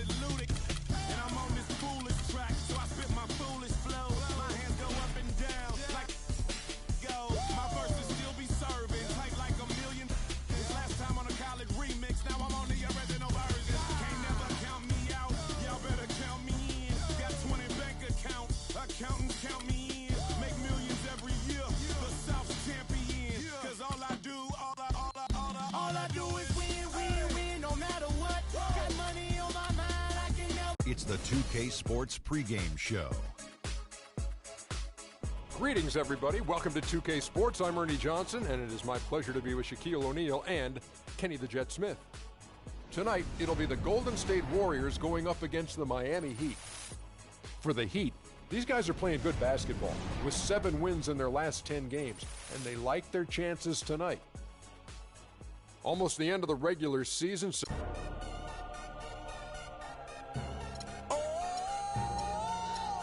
it ludic. And I'm on this foolish track, so I spit my foolish flow. My hands go up and down like go. My verses still be serving, tight like a million. Last time on a college remix, now I'm on the original version. Can't never count me out, y'all better count me in. Got 20 bank accounts, accountants count me in. Make millions every year, the South's champion. Cause all I do is win, no matter what. Got money on my mind, I can never. It's the 2K Sports pregame show. Greetings, everybody. Welcome to 2K Sports. I'm Ernie Johnson, and it is my pleasure to be with Shaquille O'Neal and Kenny the Jet Smith. Tonight, it'll be the Golden State Warriors going up against the Miami Heat. For the Heat, these guys are playing good basketball with 7 wins in their last 10 games, and they like their chances tonight. Almost the end of the regular season. So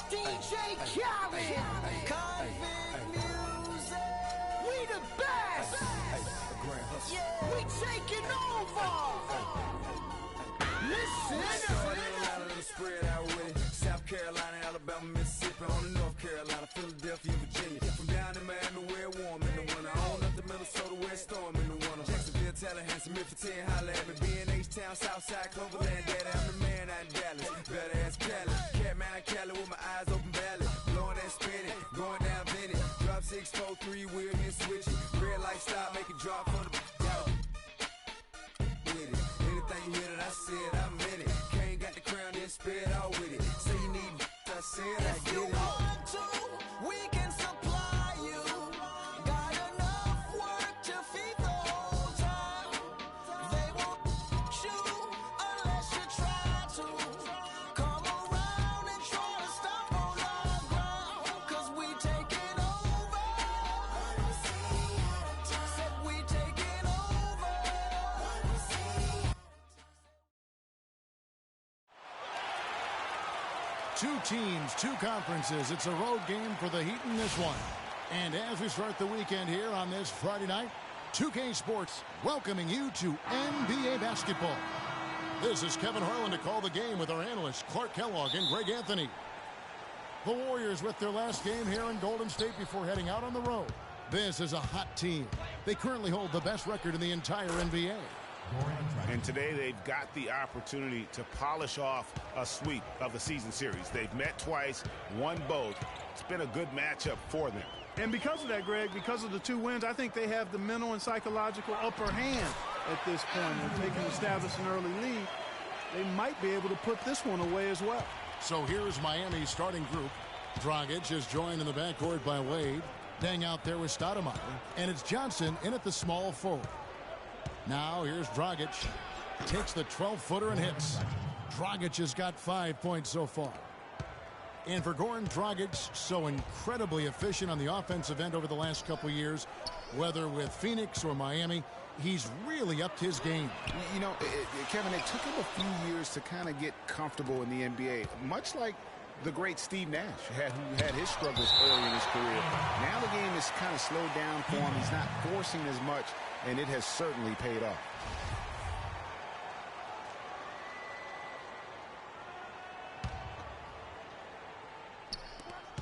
DJ Khaled, Convict Music, we the best. Yeah, we taking over. Listen, spread out with it. South Carolina, Alabama, Mississippi, on to North Carolina, Philadelphia, Virginia. From down in Miami, where it's warm in the winter. On up to Minnesota, where it's storm in the winter. Jacksonville, Tallahassee, Memphis, 10, holla at me. B&H-Town, Southside, Cloverland, Daddy, I'm the man out in Dallas. Better ass Cali, Catman, Cali with my eyes open valley. Blowing and spinning, going down Vinny. Drop 6, 4, 3, wheel and switch it. Red light stop, make it drop for the with it. Anything you hear that I said, I meant it. Can't got the crown, then spit out with it. Say you need I said I if get you it. want to, we can supply you. Got enough work to feed the whole town. They won't shoot unless you try to. Come around and try to stop on our ground. Cause we taking over. Said we taking over. Two teams, two conferences. It's a road game for the Heat in this one. And as we start the weekend here on this Friday night, 2K Sports welcoming you to NBA basketball. This is Kevin Harlan to call the game with our analysts Clark Kellogg and Greg Anthony. The Warriors with their last game here in Golden State before heading out on the road. This is a hot team. They currently hold the best record in the entire NBA. And today they've got the opportunity to polish off a sweep of the season series. They've met twice, won both. It's been a good matchup for them. And because of that, Greg, because of the 2 wins, I think they have the mental and psychological upper hand at this point. If they can establish an early lead, they might be able to put this one away as well. So here's Miami's starting group. Dragic is joined in the backcourt by Wade. Dang out there with Stoudemire. And it's Johnson in at the small forward. Now here's Dragic. Takes the 12-footer and hits. Dragic has got 5 points so far. And for Goran Dragic, so incredibly efficient on the offensive end over the last couple years, whether with Phoenix or Miami, he's really upped his game. You know, Kevin, it took him a few years to kind of get comfortable in the NBA, much like the great Steve Nash, who had his struggles early in his career. Now the game is kind of slowed down for him. He's not forcing as much, and it has certainly paid off.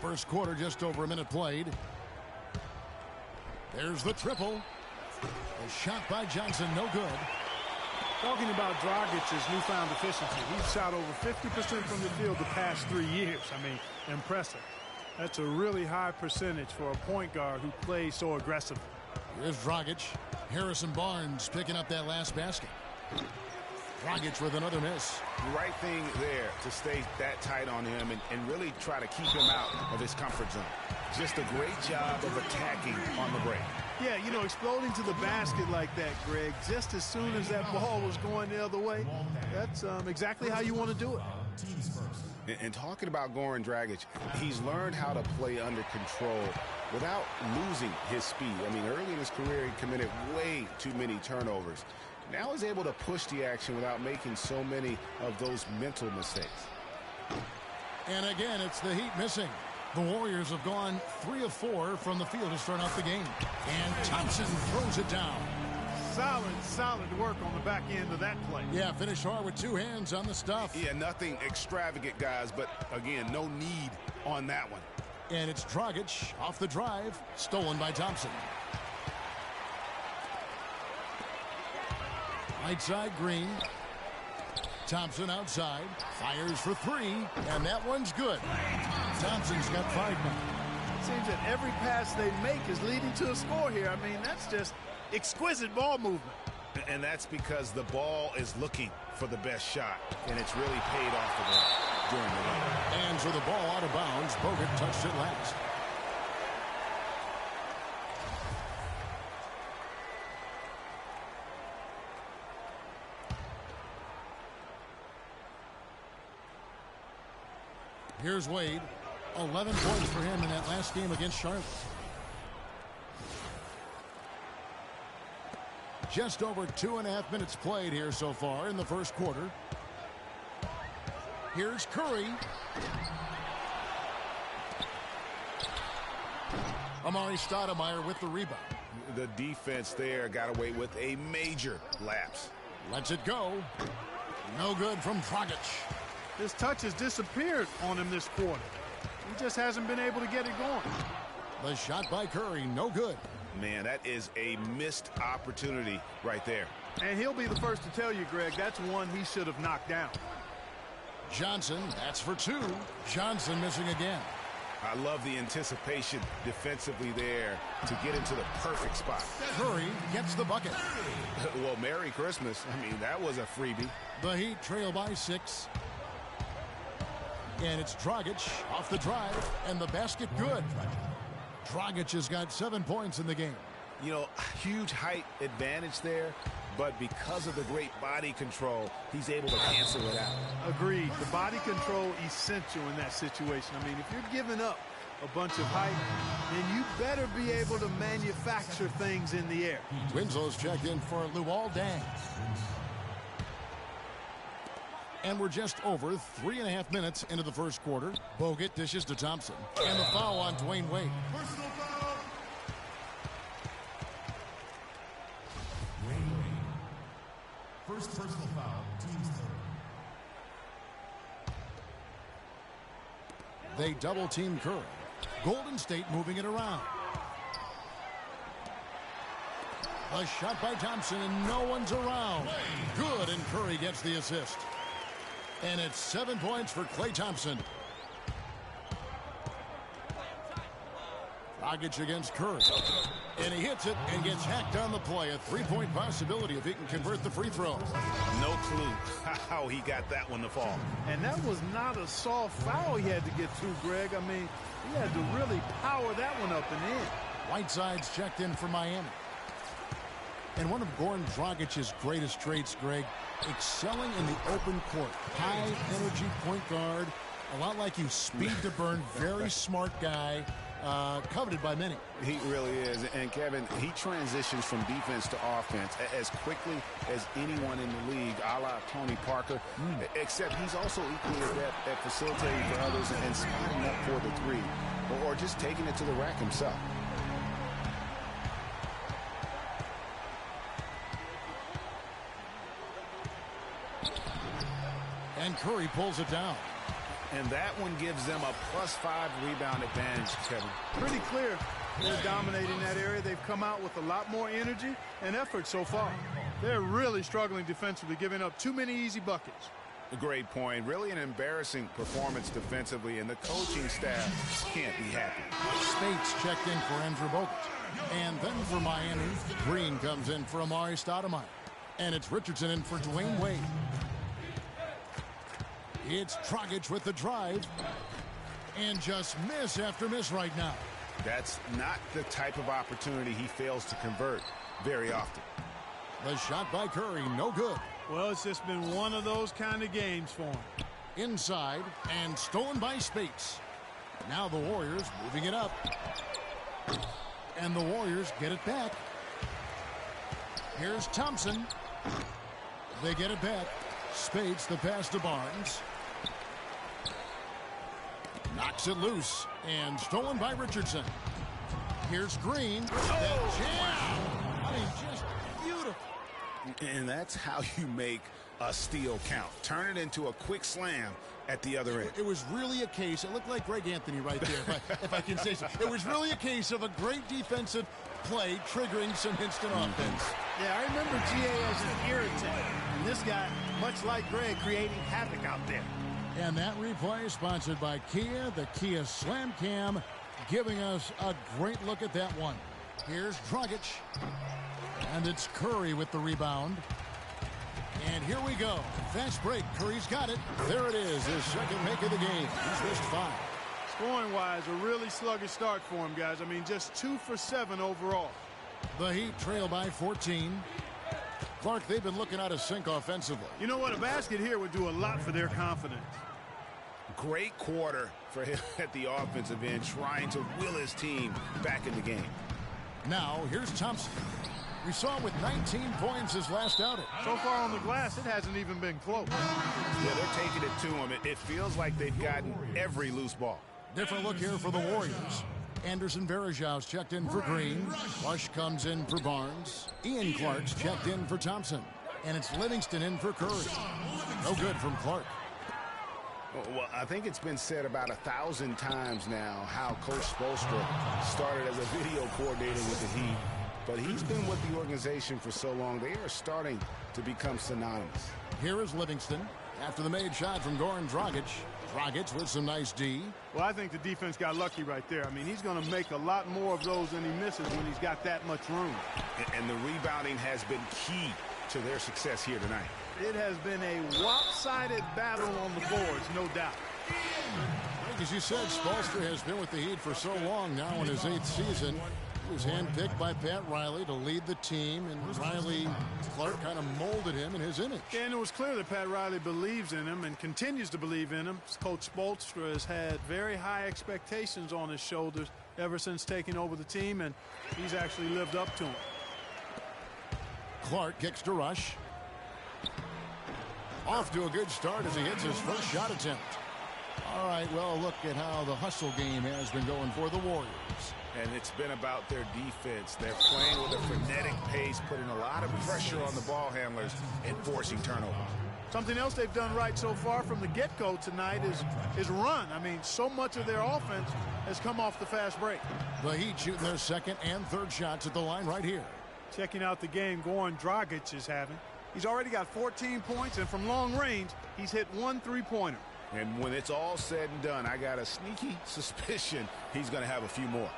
First quarter, just over a minute played. There's the triple. The shot by Johnson, no good. Talking about Dragic's newfound efficiency, he's shot over 50% from the field the past 3 years. I mean, impressive. That's a really high percentage for a point guard who plays so aggressively. Here's Dragic. Harrison Barnes picking up that last basket. Dragic with another miss. The right thing there to stay that tight on him and really try to keep him out of his comfort zone. Just a great job of attacking on the break. Yeah, you know, exploding to the basket like that, Greg, just as soon as that ball was going the other way, that's exactly how you want to do it. And talking about Goran Dragic, he's learned how to play under control without losing his speed. I mean, early in his career, he committed way too many turnovers. Now he's able to push the action without making so many of those mental mistakes. And again, it's the Heat missing. The Warriors have gone 3 of 4 from the field to start out the game. And Thompson throws it down. Solid work on the back end of that play. Yeah, finish hard with two hands on the stuff. Yeah, nothing extravagant, guys, but again, no need on that one. And it's Dragic off the drive, stolen by Thompson. Right side, Green. Thompson outside, fires for three, and that one's good. Thompson's got 5 now. Seems that every pass they make is leading to a score here. I mean, that's just exquisite ball movement. And that's because the ball is looking for the best shot, and it's really paid off for them during the run. And so the ball out of bounds. Bogut touched it last. Here's Wade. 11 points for him in that last game against Charlotte. Just over 2.5 minutes played here so far in the first quarter. Here's Curry. Amari Stoudemire with the rebound. The defense there got away with a major lapse. Lets it go. No good from Dragic. His touch has disappeared on him this quarter. He just hasn't been able to get it going. The shot by Curry, no good. Man, that is a missed opportunity right there. And he'll be the first to tell you, Greg, that's one he should have knocked down. Johnson, that's for 2. Johnson missing again. I love the anticipation defensively there to get into the perfect spot. Curry gets the bucket. Well, Merry Christmas. I mean, that was a freebie. The Heat trail by 6. And it's Dragic off the drive, and the basket good. Dragic has got 7 points in the game. You know, huge height advantage there, but because of the great body control, he's able to cancel it out. Agreed. The body control essential in that situation. I mean, if you're giving up a bunch of height, then you better be able to manufacture things in the air. Winslow's checked in for Luol Deng. And we're just over 3.5 minutes into the first quarter. Bogut dishes to Thompson. And the foul on Dwayne Wade. Personal foul. Wade. First personal foul. Team's third. They double team Curry. Golden State moving it around. A shot by Thompson and no one's around. Good, and Curry gets the assist. And it's 7 points for Klay Thompson. Dragic against Curry. And he hits it and gets hacked on the play. A 3-point possibility if he can convert the free throw. No clue how he got that one to fall. And that was not a soft foul he had to get through, Greg. I mean, he had to really power that one up and in. Whiteside's checked in for Miami. And one of Goran Dragic's greatest traits, Greg, excelling in the open court. High energy point guard, a lot like you, speed to burn, very smart guy, coveted by many. He really is. And Kevin, he transitions from defense to offense as quickly as anyone in the league, a la Tony Parker, except he's also equally adept at facilitating for others and spotting up for the three, or just taking it to the rack himself. And Curry pulls it down. And that one gives them a +5 rebound advantage, Kevin. Pretty clear. They're dominating that area. They've come out with a lot more energy and effort so far. They're really struggling defensively, giving up too many easy buckets. A great point. Really an embarrassing performance defensively, and the coaching staff can't be happy. Spates checked in for Andrew Bogut. And then for Miami, Green comes in for Amari Stoudemire. And it's Richardson in for Dwayne Wade. It's Dragic with the drive. And just miss after miss right now. That's not the type of opportunity he fails to convert very often. The shot by Curry, no good. Well, it's just been one of those kind of games for him. Inside and stolen by Spates. Now the Warriors moving it up. And the Warriors get it back. Here's Thompson. They get it back. Spates the pass to Barnes. Knocks it loose and stolen by Richardson. Here's Green. That jam. I mean, just beautiful. And that's how you make a steal count. Turn it into a quick slam at the other end. It was really a case, it looked like Greg Anthony right there, if I can say so. It was really a case of a great defensive play triggering some instant offense. Yeah, I remember GA as an irritant. And this guy, much like Greg, creating havoc out there. And that replay sponsored by Kia, the Kia Slam Cam, giving us a great look at that one. Here's Dragic. And it's Curry with the rebound. And here we go. Fast break. Curry's got it. There it is, his second make of the game. He's missed 5. Scoring-wise, a really sluggish start for him, guys. I mean, just 2 for 7 overall. The Heat trail by 14. Clark, they've been looking out of sync offensively. You know what? A basket here would do a lot for their confidence. Great quarter for him at the offensive end, trying to will his team back in the game. Now, here's Thompson. We saw him with 19 points his last outing. So far on the glass, it hasn't even been close. Yeah, they're taking it to him. It feels like they've gotten every loose ball. Different look here for the Warriors. Anderson Varejau's checked in for Green. Rush comes in for Barnes. Ian Clark's checked in for Thompson. And it's Livingston in for Curry. No good from Clark. Well, I think it's been said about 1,000 times now how Coach Spoelstra started as a video coordinator with the Heat. But he's been with the organization for so long, they are starting to become synonymous. Here is Livingston after the made shot from Goran Dragic. Dragic with some nice D. Well, I think the defense got lucky right there. I mean, he's going to make a lot more of those than he misses when he's got that much room. And the rebounding has been key to their success here tonight. It has been a lopsided battle on the boards, no doubt. As you said, Spoelstra has been with the Heat for so long now in his 8th season. He was handpicked by Pat Riley to lead the team, and Clark kind of molded him in his image. And it was clear that Pat Riley believes in him and continues to believe in him. Coach Spoelstra has had very high expectations on his shoulders ever since taking over the team, and he's actually lived up to them. Clark kicks to Rush. Off to a good start as he hits his first shot attempt. All right, well, look at how the hustle game has been going for the Warriors. And it's been about their defense. They're playing with a frenetic pace, putting a lot of pressure on the ball handlers and forcing turnovers. Something else they've done right so far from the get-go tonight is run. I mean, so much of their offense has come off the fast break. The Heat shooting their second and third shots at the line right here. Checking out the game Goran Dragic is having. He's already got 14 points, and from long range, he's hit 1 3-pointer. And when it's all said and done, I got a sneaky suspicion he's going to have a few more.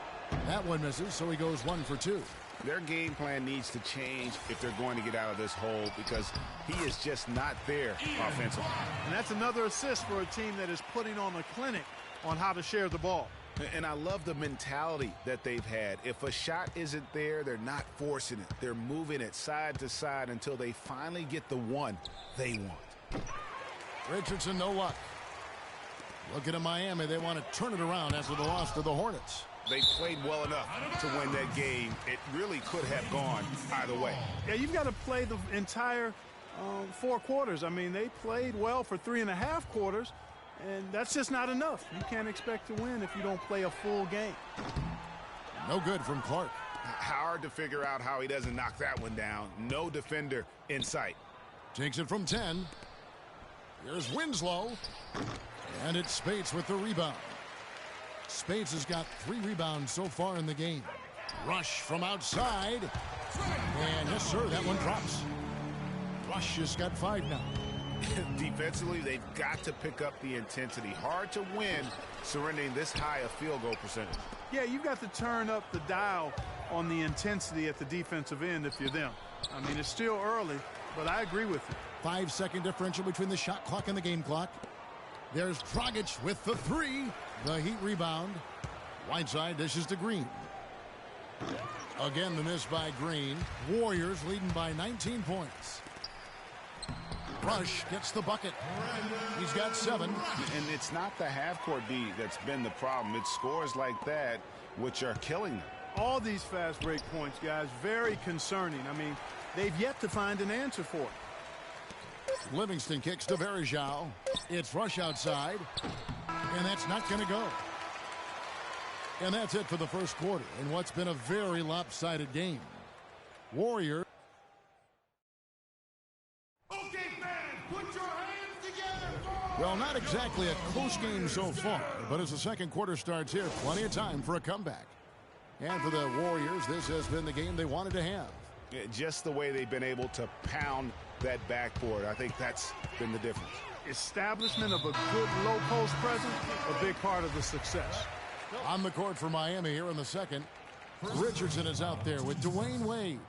That one misses, so he goes 1 for 2. Their game plan needs to change if they're going to get out of this hole, because he is just not there offensively. And that's another assist for a team that is putting on a clinic on how to share the ball. And I love the mentality that they've had. If a shot isn't there, they're not forcing it. They're moving it side to side until they finally get the one they want. Richardson, no luck. Looking at Miami, they want to turn it around after the loss to the Hornets. They played well enough to win that game. It really could have gone either way. Yeah, you've got to play the entire 4 quarters. I mean, they played well for 3.5 quarters, and that's just not enough. You can't expect to win if you don't play a full game. No good from Clark. Hard to figure out how he doesn't knock that one down. No defender in sight. Takes it from 10. Here's Winslow. And it's Spates with the rebound. Spates has got 3 rebounds so far in the game. Rush from outside. And yes, sir, that one drops. Rush has got 5 now. Defensively, they've got to pick up the intensity. Hard to win surrendering this high a field goal percentage. Yeah, you've got to turn up the dial on the intensity at the defensive end if you're them. I mean, it's still early, but I agree with you. 5-second differential between the shot clock and the game clock. There's Dragic with the 3. The Heat rebound. Whiteside dishes to Green. Again, the miss by Green. Warriors leading by 19 points. Rush gets the bucket. He's got 7. And it's not the half-court D that's been the problem. It's scores like that which are killing them. All these fast break points, guys, very concerning. I mean, they've yet to find an answer for it. Livingston kicks to Varejao. It's Rush outside. And that's not going to go. And that's it for the first quarter in what's been a very lopsided game. Warriors Well, not exactly a close game so far, but as the second quarter starts here, plenty of time for a comeback. And for the Warriors, this has been the game they wanted to have. Yeah, just the way they've been able to pound that backboard, I think that's been the difference. Establishment of a good low post presence, a big part of the success. On the court for Miami here in the second, Richardson is out there with Dwayne Wade.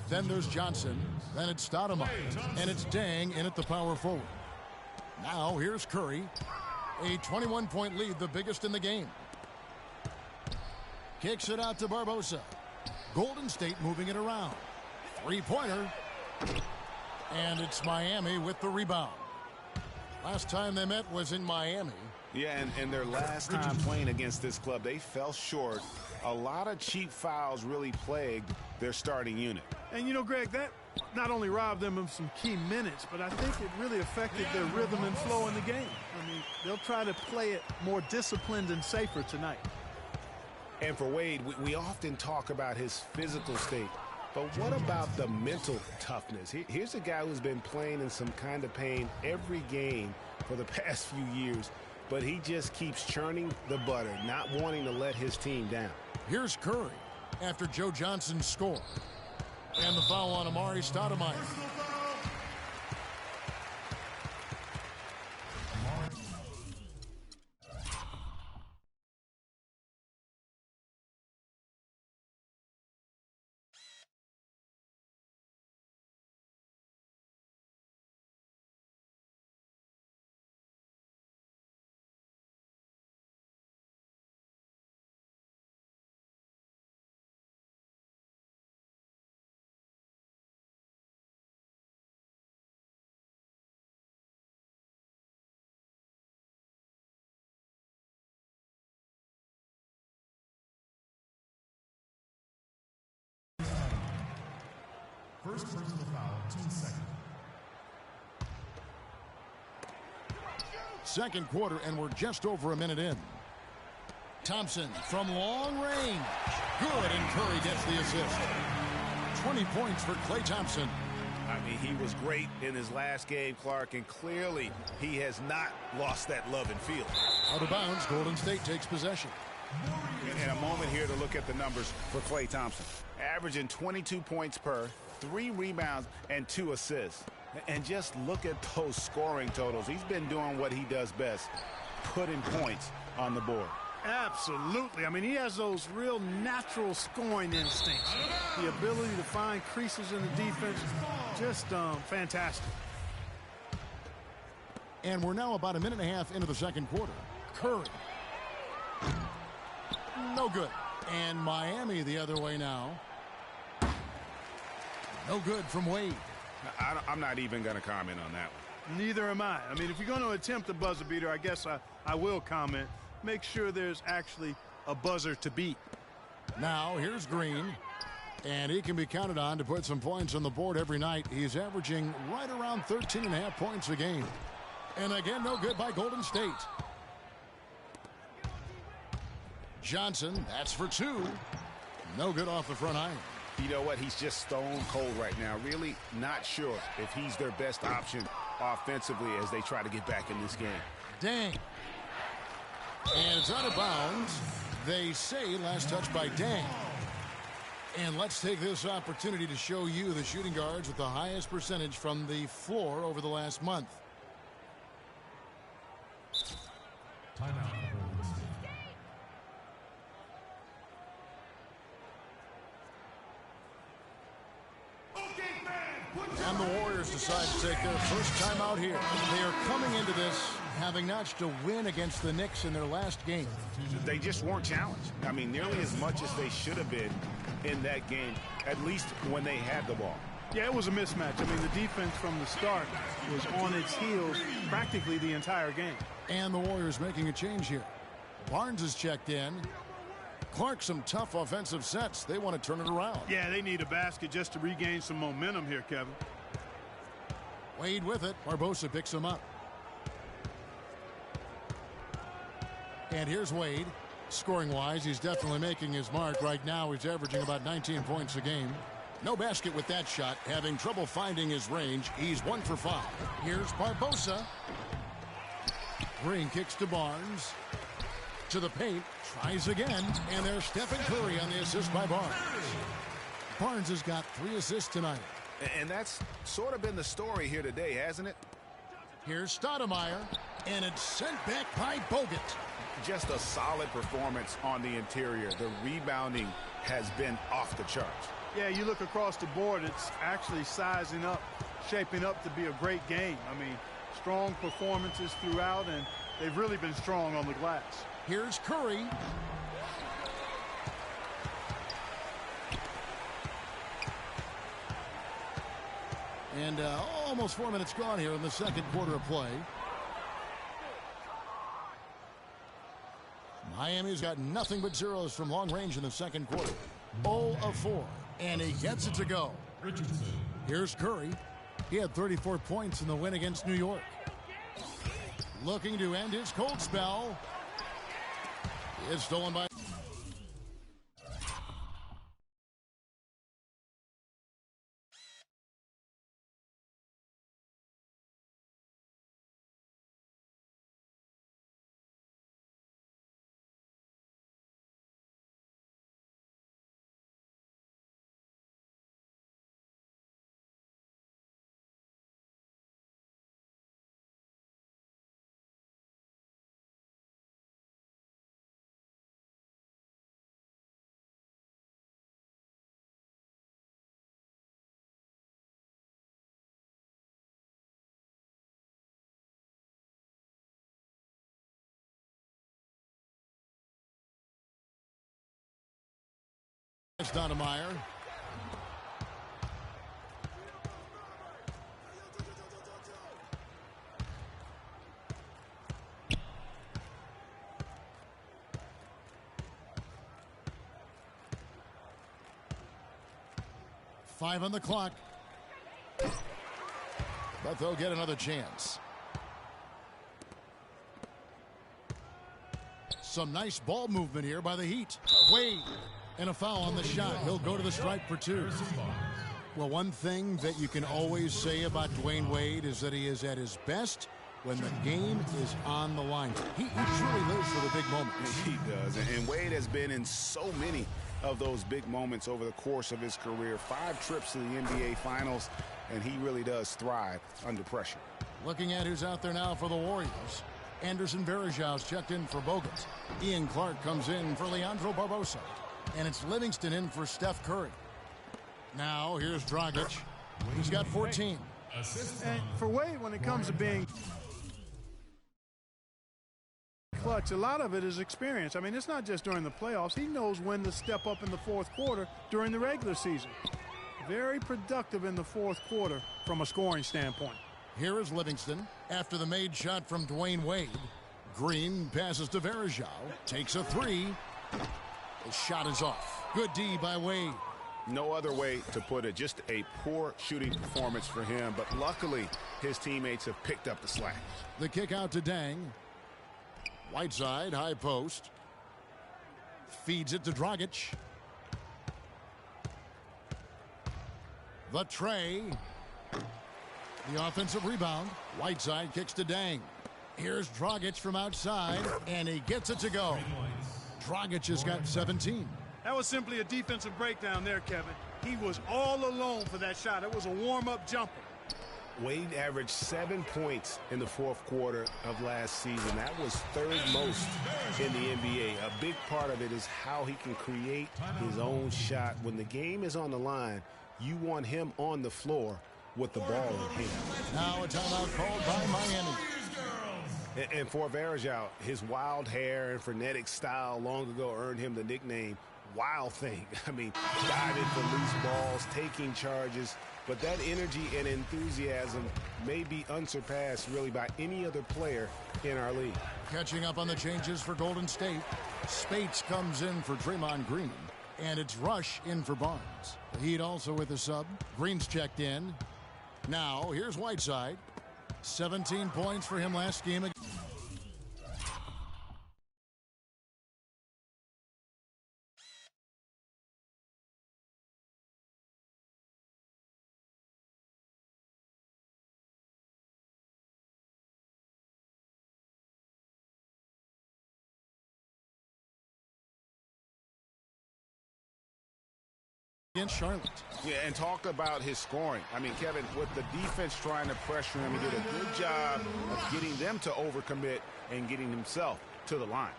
Then there's Johnson. Then it's Stoudemire. And it's Deng in at the power forward. Now here's Curry. A 21-point lead, the biggest in the game. Kicks it out to Barbosa. Golden State moving it around. Three-pointer. And it's Miami with the rebound. Last time they met was in Miami. Yeah, and their last time playing against this club, they fell short. A lot of cheap fouls really plagued their starting unit. And, you know, Greg, that not only robbed them of some key minutes, but I think it really affected their rhythm and flow in the game. I mean, they'll try to play it more disciplined and safer tonight. And for Wade, we often talk about his physical state. But what about the mental toughness? Here's a guy who's been playing in some kind of pain every game for the past few years, but he just keeps churning the butter, not wanting to let his team down. Here's Curry after Joe Johnson scored. And the foul on Amari Stoudemire. First personal foul, 2 seconds. Second quarter, and we're just over a minute in. Thompson from long range. Good, and Curry gets the assist. 20 points for Klay Thompson. I mean, he was great in his last game, Clark, and clearly he has not lost that love and feel. Out of bounds, Golden State takes possession. And a moment here to look at the numbers for Klay Thompson. Averaging 22 points per, 3 rebounds, and 2 assists. And just look at those scoring totals. He's been doing what he does best, putting points on the board. Absolutely. I mean, he has those real natural scoring instincts. The ability to find creases in the defense, just fantastic. And we're now about a minute and a half into the second quarter. Curry. No good. And Miami the other way now. No good from Wade. I'm not even going to comment on that one. Neither am I. I mean, if you're going to attempt a buzzer beater, I guess I will comment. Make sure there's actually a buzzer to beat. Now here's Green. And he can be counted on to put some points on the board every night. He's averaging right around 13.5 points a game. And again, no good by Golden State. Johnson, that's for 2. No good off the front iron. You know what? He's just stone cold right now. Really not sure if he's their best option offensively as they try to get back in this game. Deng. And it's out of bounds. They say last touch by Deng. And let's take this opportunity to show you the shooting guards with the highest percentage from the floor over the last month. Timeout. And the Warriors decide to take their first time out here. They are coming into this having notched a win against the Knicks in their last game. They just weren't challenged. I mean, nearly as much as they should have been in that game, at least when they had the ball. Yeah, it was a mismatch. I mean, the defense from the start was on its heels practically the entire game. And the Warriors making a change here. Barnes is checked in. Clark, some tough offensive sets. They want to turn it around. Yeah, they need a basket just to regain some momentum here, Kevin. Wade with it. Barbosa picks him up. And here's Wade. Scoring-wise, he's definitely making his mark. Right now, he's averaging about 19 points a game. No basket with that shot. Having trouble finding his range. He's 1 for 5. Here's Barbosa. Green kicks to Barnes. To the paint. Tries again. And there's Stephen Curry on the assist by Barnes. Barnes has got 3 assists tonight. And that's sort of been the story here today, hasn't it? Here's Stoudemire. And it's sent back by Bogut. Just a solid performance on the interior. The rebounding has been off the charts. Yeah, you look across the board, it's actually sizing up, shaping up to be a great game. I mean, strong performances throughout, and they've really been strong on the glass. Here's Curry. And almost 4 minutes gone here in the second quarter of play. Miami's got nothing but zeros from long range in the second quarter. 0 of 4. And he gets it to go. Richardson. Here's Curry. He had 34 points in the win against New York. Looking to end his cold spell. It's stolen by... Stoudemire. Five on the clock. But they'll get another chance. Some nice ball movement here by the Heat. Wade. And a foul on the shot. He'll go to the stripe for 2. Well, one thing that you can always say about Dwayne Wade is that he is at his best when the game is on the line. He truly lives for the big moments. He does. And Wade has been in so many of those big moments over the course of his career. 5 trips to the NBA Finals, and he really does thrive under pressure. Looking at who's out there now for the Warriors. Anderson Varejau's checked in for Bogut. Ian Clark comes in for Leandro Barbosa. And it's Livingston in for Steph Curry. Now, here's Dragic. He's got 14. And for Wade, when it comes to being clutch, a lot of it is experience. I mean, it's not just during the playoffs. He knows when to step up in the fourth quarter during the regular season. Very productive in the fourth quarter from a scoring standpoint. Here is Livingston after the made shot from Dwayne Wade. Green passes to Varejao. Takes a 3. The shot is off. Good D by Wade. No other way to put it. Just a poor shooting performance for him. But luckily, his teammates have picked up the slack. The kick out to Dang. Whiteside, high post. Feeds it to Dragic. The tray. The offensive rebound. Whiteside kicks to Dang. Here's Dragic from outside, and he gets it to go. Dragic has got 17. That was simply a defensive breakdown there, Kevin. He was all alone for that shot. It was a warm-up jumper. Wade averaged 7 points in the fourth quarter of last season. That was 3rd most in the NBA. A big part of it is how he can create his own shot. When the game is on the line, you want him on the floor with the ball in hand. Now a timeout called by Miami. And for Varejao, his wild hair and frenetic style long ago earned him the nickname Wild Thing. I mean, diving for loose balls, taking charges. But that energy and enthusiasm may be unsurpassed really by any other player in our league. Catching up on the changes for Golden State. Spates comes in for Draymond Green. And it's Rush in for Barnes. The Heat also with a sub. Green's checked in. Now, here's Whiteside. 17 points for him last game. against Charlotte. Yeah, and talk about his scoring. I mean, Kevin, with the defense trying to pressure him, he did a good job of getting them to overcommit and getting himself to the line.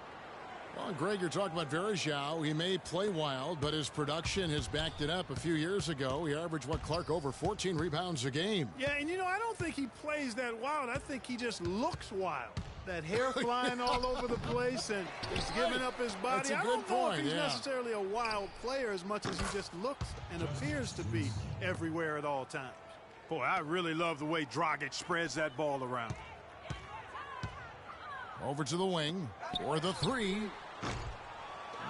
Well, Greg, you're talking about Varejao. He may play wild, but his production has backed it up. A few years ago, he averaged, Clark, over 14 rebounds a game. Yeah, and I don't think he plays that wild. I think he just looks wild. That hair flying all over the place, and he's giving up his body. That's a I good don't know point, if he's yeah. necessarily a wild player as much as he just looks and appears to be everywhere at all times. Boy, I really love the way Dragic spreads that ball around. Over to the wing for the three.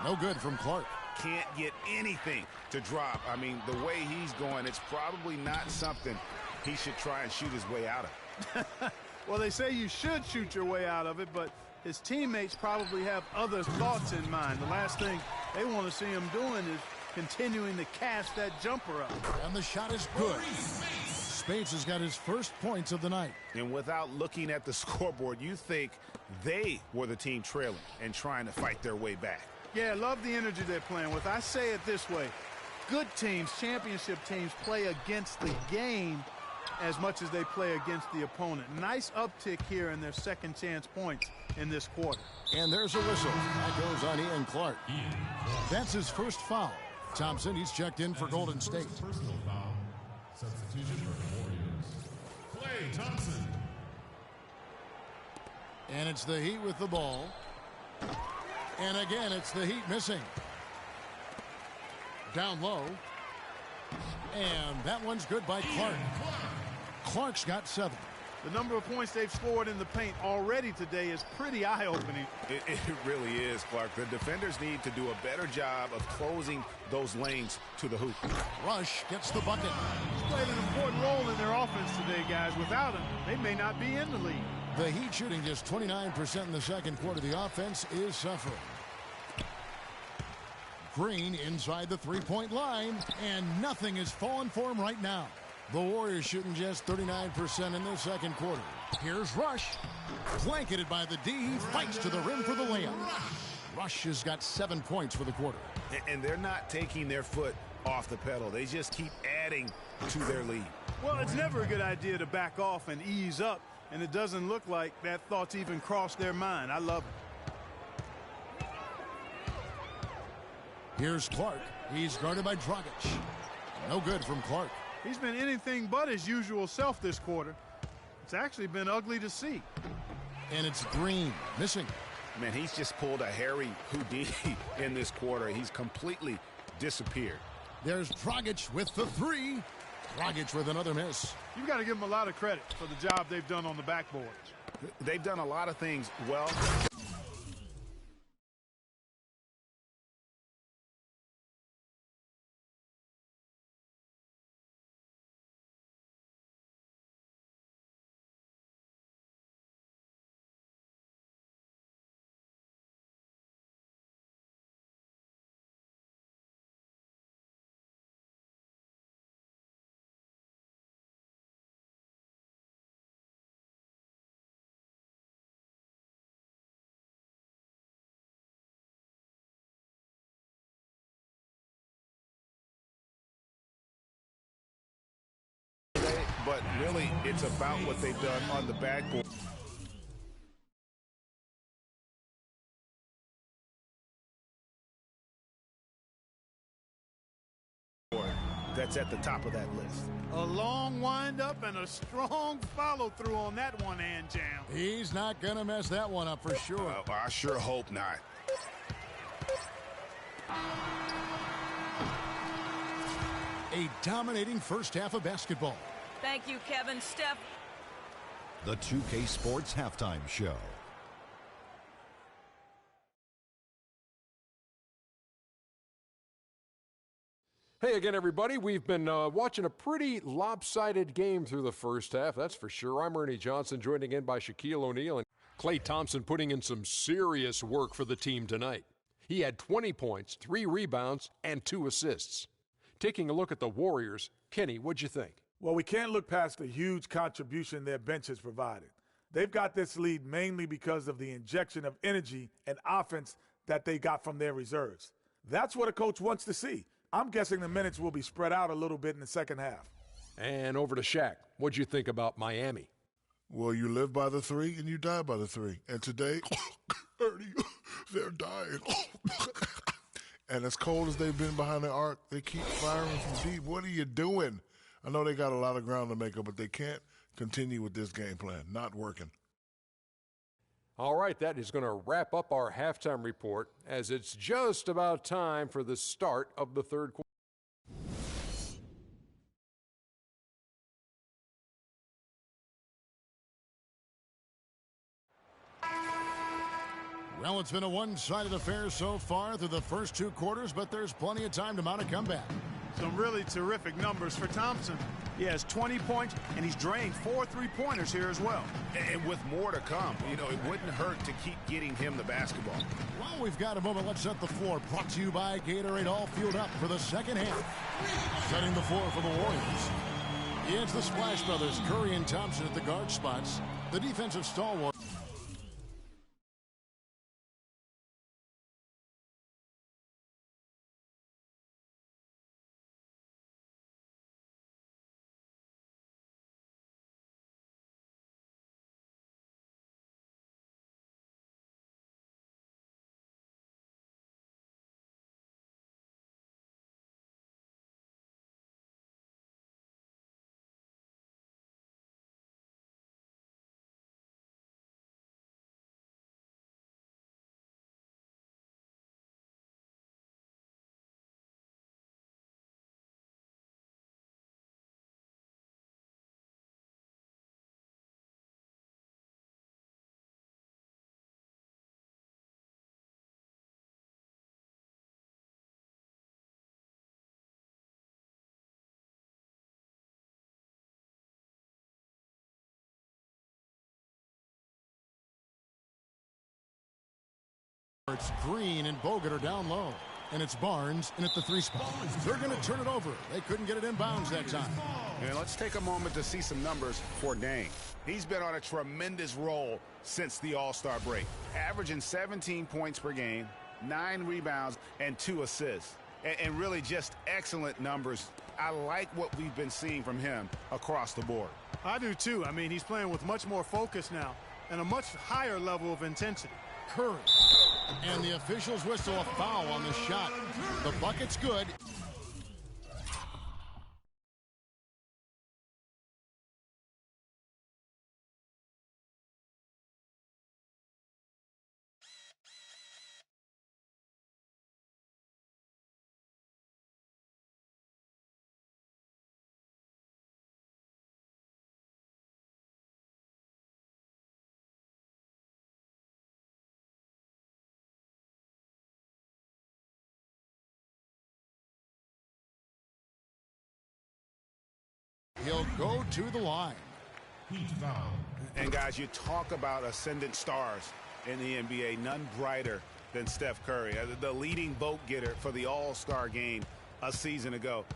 No good from Clark. Can't get anything to drop. I mean, the way he's going, it's probably not something he should try and shoot his way out of. Well, they say you should shoot your way out of it, but his teammates probably have other thoughts in mind. The last thing they want to see him doing is continuing to cast that jumper up. And the shot is good. Speights has got his first points of the night. And without looking at the scoreboard, you think they were the team trailing and trying to fight their way back. Yeah, love the energy they're playing with. I say it this way. Good teams, championship teams, play against the game as much as they play against the opponent. Nice uptick here in their second chance points in this quarter. And there's a whistle. That goes on Ian Clark. That's his first foul. Thompson, he's checked in for Golden State. Personal foul. Substitution for the Warriors. Klay Thompson. And it's the Heat with the ball. And again, it's the Heat missing. Down low. And that one's good by Clark. Clark's got 7. The number of points they've scored in the paint already today is pretty eye-opening. It really is, Clark. The defenders need to do a better job of closing those lanes to the hoop. Rush gets the bucket. He's played an important role in their offense today, guys. Without him, they may not be in the league. The Heat shooting just 29% in the second quarter. The offense is suffering. Green inside the three-point line, and nothing is falling for him right now. The Warriors shooting just 39% in the second quarter. Here's Rush. Blanketed by the D. He fights to the rim for the layup. Rush has got 7 points for the quarter. And they're not taking their foot off the pedal. They just keep adding to their lead. Well, it's never a good idea to back off and ease up, and it doesn't look like that thought's even crossed their mind. I love it. Here's Clark. He's guarded by Dragic. No good from Clark. He's been anything but his usual self this quarter. It's actually been ugly to see. And it's Green missing. Man, he's just pulled a Harry Houdini in this quarter. He's completely disappeared. There's Dragic with the three. Dragic with another miss. You've got to give them a lot of credit for the job they've done on the backboards. They've done a lot of things well. But really, it's about what they've done on the backboard. That's at the top of that list. A long wind-up and a strong follow-through on that one, Jam. He's not going to mess that one up for sure. I sure hope not. A dominating first half of basketball. Thank you, Kevin. Steph. The 2K Sports Halftime Show. Hey again, everybody. We've been watching a pretty lopsided game through the first half, that's for sure. I'm Ernie Johnson, joined again by Shaquille O'Neal and Klay Thompson putting in some serious work for the team tonight. He had 20 points, 3 rebounds, and 2 assists. Taking a look at the Warriors, Kenny, what'd you think? Well, we can't look past the huge contribution their bench has provided. They've got this lead mainly because of the injection of energy and offense that they got from their reserves. That's what a coach wants to see. I'm guessing the minutes will be spread out a little bit in the second half. And over to Shaq. What'd you think about Miami? Well, you live by the three and you die by the three. And today, Ernie, they're dying. And as cold as they've been behind the arc, they keep firing from deep. What are you doing? I know they got a lot of ground to make up, but they can't continue with this game plan. Not working. All right, that is going to wrap up our halftime report as it's just about time for the start of the third quarter. Well, it's been a one-sided affair so far through the first two quarters, but there's plenty of time to mount a comeback. Some really terrific numbers for Thompson. He has 20 points, and he's drained 4 3-pointers here as well. And with more to come, you know, it wouldn't hurt to keep getting him the basketball. While we've got a moment, let's set the floor. Brought to you by Gatorade, all fueled up for the second half. Setting the floor for the Warriors. It's the Splash Brothers, Curry and Thompson at the guard spots. The defensive stalwart. It's Green and Bogut are down low. And it's Barnes in at the 3 spot. They're going to turn it over. They couldn't get it in bounds that time. And let's take a moment to see some numbers for Dame. He's been on a tremendous roll since the All-Star break, averaging 17 points per game, 9 rebounds, and 2 assists. And really just excellent numbers. I like what we've been seeing from him across the board. I do too. I mean, he's playing with much more focus now and a much higher level of intensity. Curry. And the officials whistle a foul on the shot. The bucket's good. He'll go to the line. And guys, you talk about ascendant stars in the NBA. None brighter than Steph Curry, the leading vote getter for the All-Star game a season ago.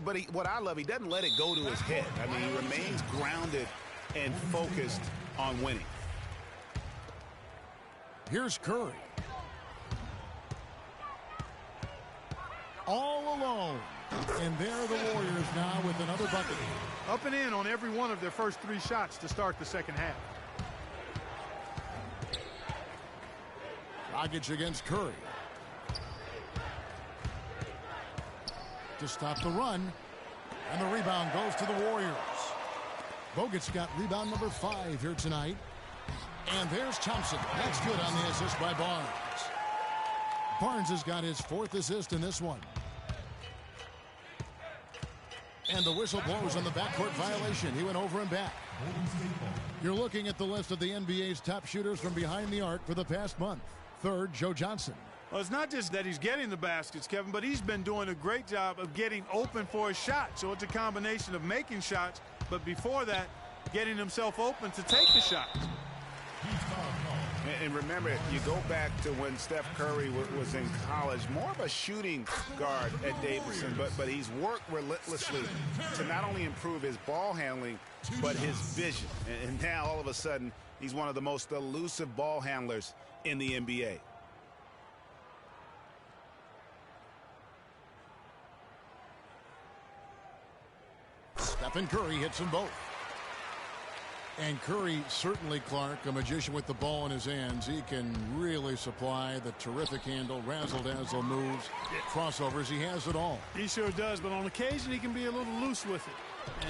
But what I love, he doesn't let it go to his head. I mean, he remains grounded and focused on winning. Here's Curry. All alone. And there are the Warriors now with another bucket. Up and in on every one of their first 3 shots to start the second half. Dragic against Curry. To stop the run. And the rebound goes to the Warriors. Bogut's got rebound number 5 here tonight. And there's Thompson. That's good on the assist by Barnes. Barnes has got his 4th assist in this one. And the whistle blows on the backcourt violation. He went over and back. You're looking at the list of the NBA's top shooters from behind the arc for the past month. 3rd, Joe Johnson. Well, it's not just that he's getting the baskets, Kevin, but he's been doing a great job of getting open for a shot. So it's a combination of making shots, but before that, getting himself open to take the shot. And remember, you go back to when Steph Curry was in college, more of a shooting guard at Davidson, but he's worked relentlessly to not only improve his ball handling, but his vision. And now, all of a sudden, he's one of the most elusive ball handlers in the NBA. Stephen Curry hits them both. And Curry, certainly, Clark, a magician with the ball in his hands. He can really supply the terrific handle, razzle-dazzle moves, crossovers. He has it all. He sure does, but on occasion he can be a little loose with it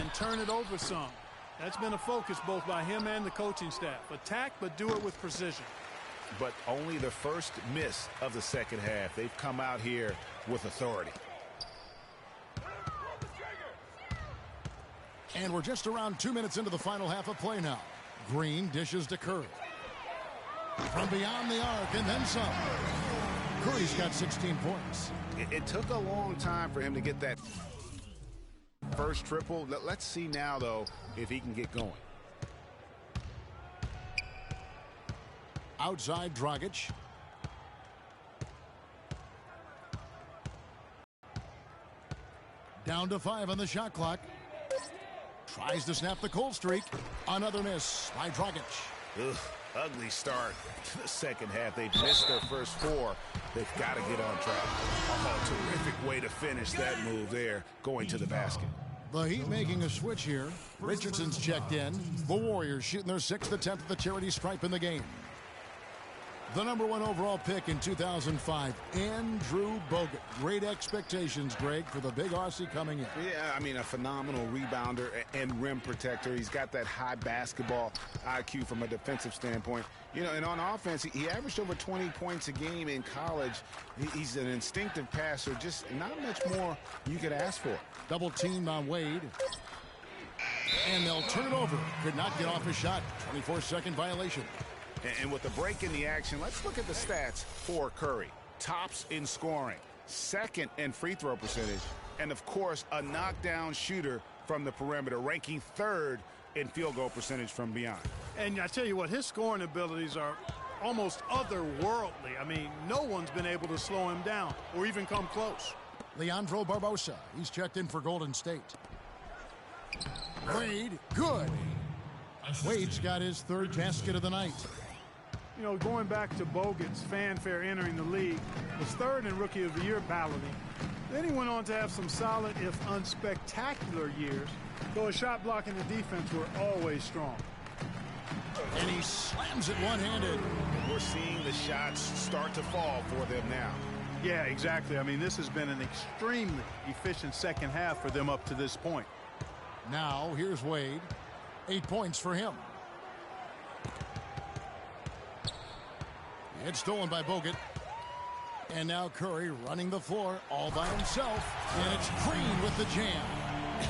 and turn it over some. That's been a focus both by him and the coaching staff. Attack, but do it with precision. But only the first miss of the second half. They've come out here with authority. And we're just around 2 minutes into the final half of play now. Green dishes to Curry. From beyond the arc and then some. Curry's got 16 points. It took a long time for him to get that first triple. Let's see now, though, if he can get going. Outside Dragic. Down to 5 on the shot clock. Tries to snap the cold streak. Another miss by Dragic. Ugh, ugly start to the second half. They've missed their first 4. They've got to get on track. Oh, terrific way to finish that move there, going to the basket. The Heat making a switch here. Richardson's checked in. The Warriors shooting their 6th attempt at the charity stripe in the game. The #1 overall pick in 2005, Andrew Bogut. Great expectations, Greg, for the big Aussie coming in. Yeah, I mean, a phenomenal rebounder and rim protector. He's got that high basketball IQ from a defensive standpoint. You know, and on offense, he averaged over 20 points a game in college. He's an instinctive passer, just not much more you could ask for. Double teamed on Wade. And they'll turn it over. Could not get off his shot. 24-second violation. And with the break in the action, let's look at the stats for Curry. Tops in scoring, 2nd in free throw percentage, and of course a knockdown shooter from the perimeter, ranking 3rd in field goal percentage from beyond. And I tell you what, his scoring abilities are almost otherworldly. I mean, no one's been able to slow him down or even come close. Leandro Barbosa, he's checked in for Golden State. Wade, good. Wade's got his 3rd basket of the night. You know, going back to Bogut's fanfare entering the league, was 3rd in Rookie of the Year balloting. Then he went on to have some solid, if unspectacular, years, though his shot blocking and defense were always strong. And he slams it one-handed. We're seeing the shots start to fall for them now. Yeah, exactly. I mean, this has been an extremely efficient second half for them up to this point. Now, here's Wade. 8 points for him. It's stolen by Bogut. And now Curry running the floor all by himself. And it's Green with the jam.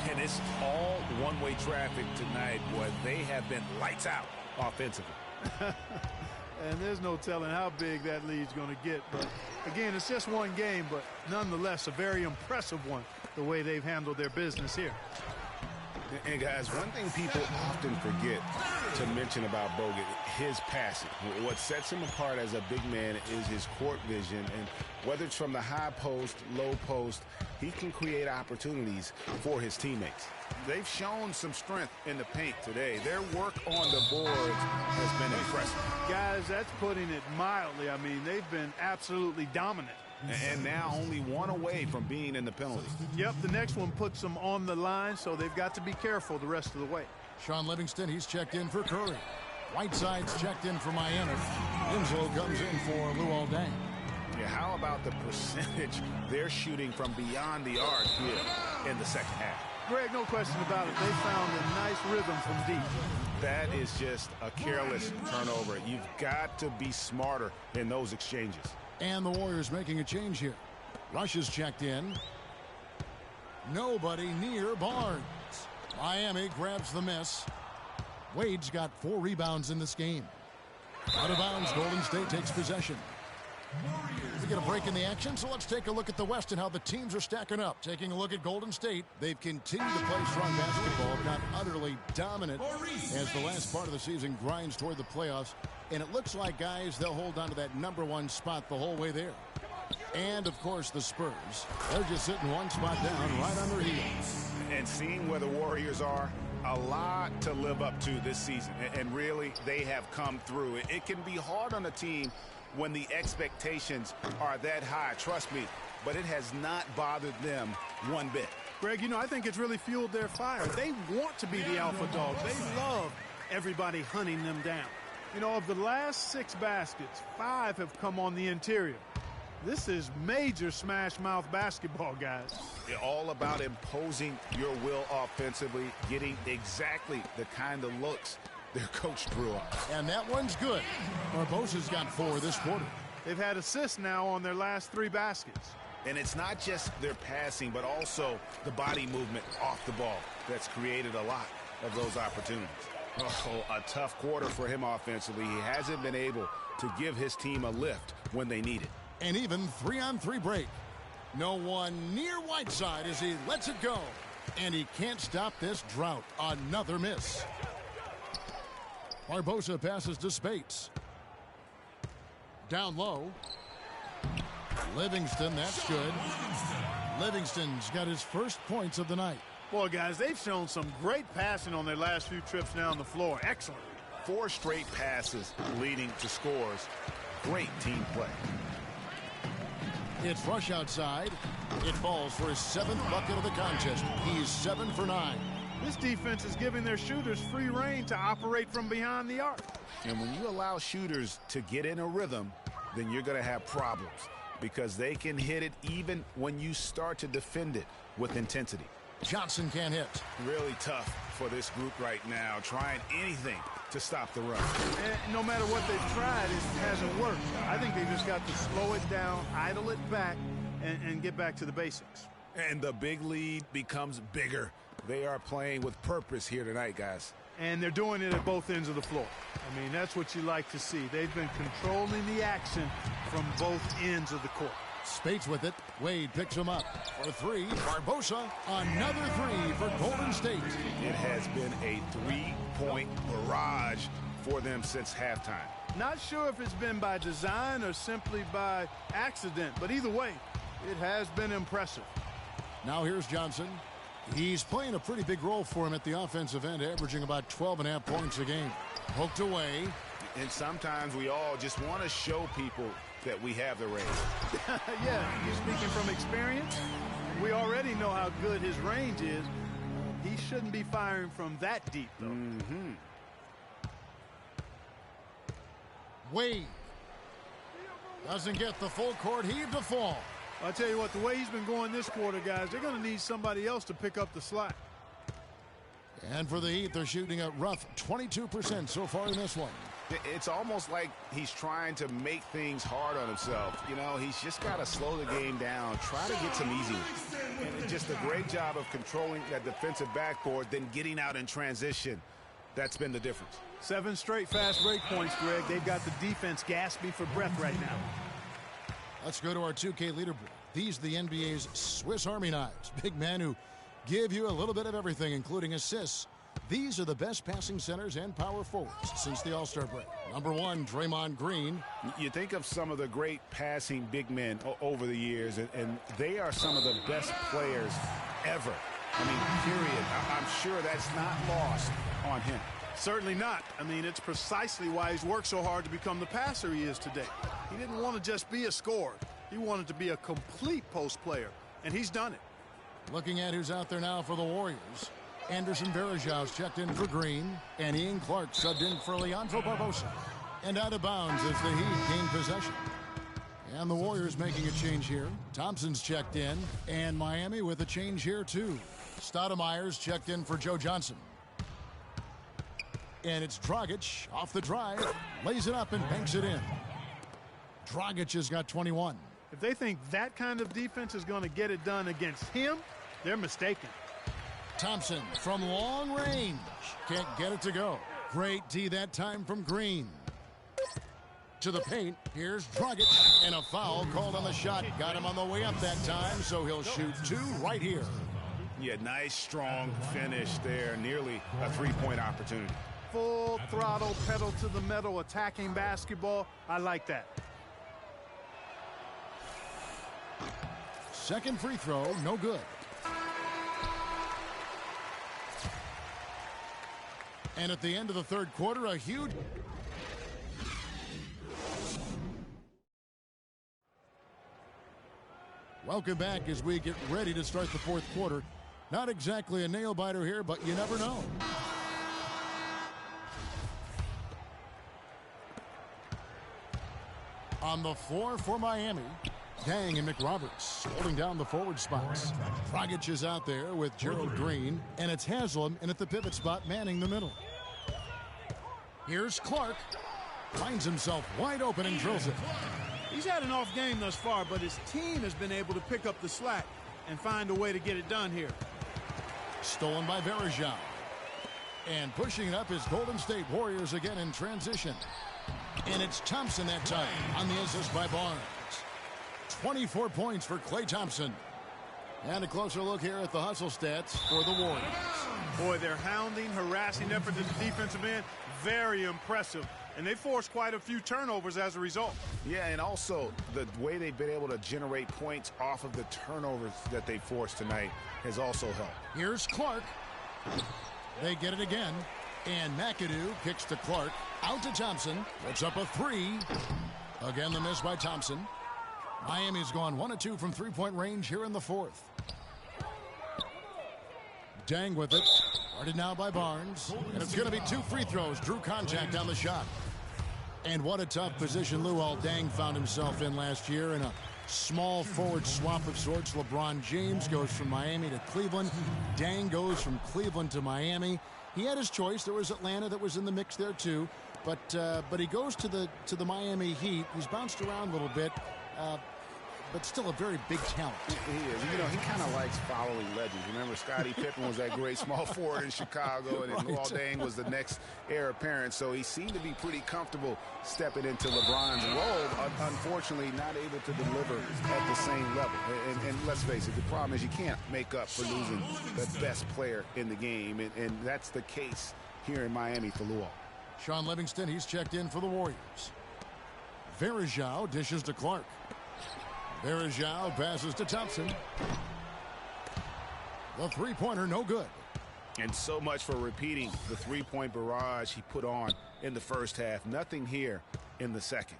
And it's all one-way traffic tonight, boy. They have been lights out offensively. And there's no telling how big that lead's going to get. But, again, it's just one game, but nonetheless a very impressive one, the way they've handled their business here. And, guys, one thing people often forget to mention about Bogut, his passing. What sets him apart as a big man is his court vision. And whether it's from the high post, low post, he can create opportunities for his teammates. They've shown some strength in the paint today. Their work on the boards has been impressive. Guys, that's putting it mildly. I mean, they've been absolutely dominant. And now only one away from being in the penalty. Yep, the next one puts them on the line, so they've got to be careful the rest of the way. Sean Livingston, he's checked in for Curry. Whiteside's checked in for Miami. Winslow comes in for Luol Deng. Yeah, how about the percentage they're shooting from beyond the arc here in the second half? Greg, no question about it. They found a nice rhythm from deep. That is just a careless turnover. You've got to be smarter in those exchanges. And the Warriors making a change here. Rush is checked in. Nobody near Barnes. Miami grabs the miss. Wade's got 4 rebounds in this game. Out of bounds, Golden State takes possession. We get a break in the action, so let's take a look at the West and how the teams are stacking up. Taking a look at Golden State, they've continued to play strong basketball, not utterly dominant as the last part of the season grinds toward the playoffs. And it looks like, guys, they'll hold on to that #1 spot the whole way there. And, of course, the Spurs. They're just sitting one spot down right on their heels. And seeing where the Warriors are, a lot to live up to this season. And really, they have come through. It can be hard on a team when the expectations are that high, trust me, but it has not bothered them one bit. Greg, you know, I think it's really fueled their fire. They want to be the alpha dog. They love everybody hunting them down. You know, of the last 6 baskets, 5 have come on the interior. This is major smash mouth basketball, guys. They're all about imposing your will offensively, getting exactly the kind of looks their coach drew up. And that one's good. Barbosa's got 4 this quarter. They've had assists now on their last 3 baskets. And it's not just their passing, but also the body movement off the ball that's created a lot of those opportunities. Oh, a tough quarter for him offensively. He hasn't been able to give his team a lift when they need it. And even 3-on-3 break. No one near Whiteside as he lets it go. And he can't stop this drought. Another miss. Barbosa passes to Spates. Down low. Livingston, that's good. Livingston's got his first points of the night. Boy, guys, they've shown some great passing on their last few trips down the floor. Excellent. 4 straight passes leading to scores. Great team play. It's Rush outside. It falls for his 7th bucket of the contest. He's 7 for 9. This defense is giving their shooters free reign to operate from behind the arc. And when you allow shooters to get in a rhythm, then you're going to have problems because they can hit it even when you start to defend it with intensity. Johnson can't hit. Really tough for this group right now, trying anything to stop the run. And no matter what they've tried, it hasn't worked. I think they just got to slow it down, idle it back, and get back to the basics. And the big lead becomes bigger. They are playing with purpose here tonight, guys. And they're doing it at both ends of the floor. I mean, that's what you like to see. They've been controlling the action from both ends of the court. Spates with it. Wade picks him up for 3. Barbosa, another 3 for Golden State. It has been a 3-point barrage for them since halftime. Not sure if it's been by design or simply by accident, but either way, it has been impressive. Now here's Johnson. He's playing a pretty big role for him at the offensive end, averaging about 12.5 points a game. Poked away. And sometimes we all just want to show people that we have the range. Yeah, you're speaking from experience. We already know how good his range is. He shouldn't be firing from that deep, though. Wade doesn't get the full court heave to fall. I'll tell you what, the way he's been going this quarter, guys, they're going to need somebody else to pick up the slack. And for the Heat, they're shooting a rough 22% so far in this one. It's almost like he's trying to make things hard on himself. You know, he's just got to slow the game down, try to get some easy ones. And just a great job of controlling that defensive backboard, then getting out in transition. That's been the difference. 7 straight fast break points, Greg. They've got the defense gasping for breath right now. Let's go to our 2K leaderboard. These are the NBA's Swiss Army knives. Big men who give you a little bit of everything, including assists. These are the best passing centers and power forwards since the All-Star break. Number 1, Draymond Green. You think of some of the great passing big men over the years, and they are some of the best players ever. I mean, period. I'm sure that's not lost on him. Certainly not. I mean, it's precisely why he's worked so hard to become the passer he is today. He didn't want to just be a scorer. He wanted to be a complete post player, and he's done it. Looking at who's out there now for the Warriors. Anderson Varejão's checked in for Green, and Ian Clark subbed in for Leandro Barbosa. And out of bounds as the Heat gain possession. And the Warriors making a change here. Thompson's checked in, and Miami with a change here too. Stoudemire's checked in for Joe Johnson. And it's Dragic off the drive, lays it up and banks it in. Dragic has got 21. If they think that kind of defense is going to get it done against him, they're mistaken. Thompson from long range. Can't get it to go. Great D that time from Green. To the paint. Here's Dragic. And a foul called on the shot. Got him on the way up that time, so he'll shoot 2 right here. Yeah, nice, strong finish there. Nearly a 3-point opportunity. Full throttle, pedal to the metal, attacking basketball. I like that. Second free throw, no good. And at the end of the third quarter, a huge... Welcome back as we get ready to start the fourth quarter. Not exactly a nail-biter here, but you never know. On the floor for Miami, Dang and McRoberts holding down the forward spots. Dragic is out there with Gerald Green, and it's Haslam in at the pivot spot manning the middle. Here's Clark. Finds himself wide open and drills it. He's had an off game thus far, but his team has been able to pick up the slack and find a way to get it done here. Stolen by Varejao. And pushing it up is Golden State Warriors again in transition. And it's Thompson that time on the assist by Barnes. 24 points for Klay Thompson. And a closer look here at the hustle stats for the Warriors. Boy, their hounding, harassing effort at the defensive end, very impressive. And they forced quite a few turnovers as a result. Yeah, and also the way they've been able to generate points off of the turnovers that they forced tonight has also helped. Here's Clark. They get it again. And McAdoo kicks to Clark. Out to Thompson. Puts up a three. Again, the miss by Thompson. Miami's gone 1 of 2 from three-point range here in the fourth. Dang with it. Guarded now by Barnes. And it's going to be 2 free throws. Drew contact on the shot. And what a tough position Luol Deng found himself in last year in a small forward swap of sorts. LeBron James goes from Miami to Cleveland. Deng goes from Cleveland to Miami. He had his choice. There was Atlanta that was in the mix there too. But he goes to the Miami Heat. He's bounced around a little bit. But still a very big talent. He is. You know, he kind of likes following legends. Remember, Scottie Pippen was that great small forward in Chicago, and Luol Deng was the next heir apparent. So he seemed to be pretty comfortable stepping into LeBron's role. Unfortunately, not able to deliver at the same level. And let's face it, the problem is you can't make up for losing the best player in the game, and that's the case here in Miami for Luol. Sean Livingston, he's checked in for the Warriors. Varejao dishes to Clark. Varejao passes to Thompson. The three-pointer, no good. And so much for repeating the three-point barrage he put on in the first half. Nothing here in the second.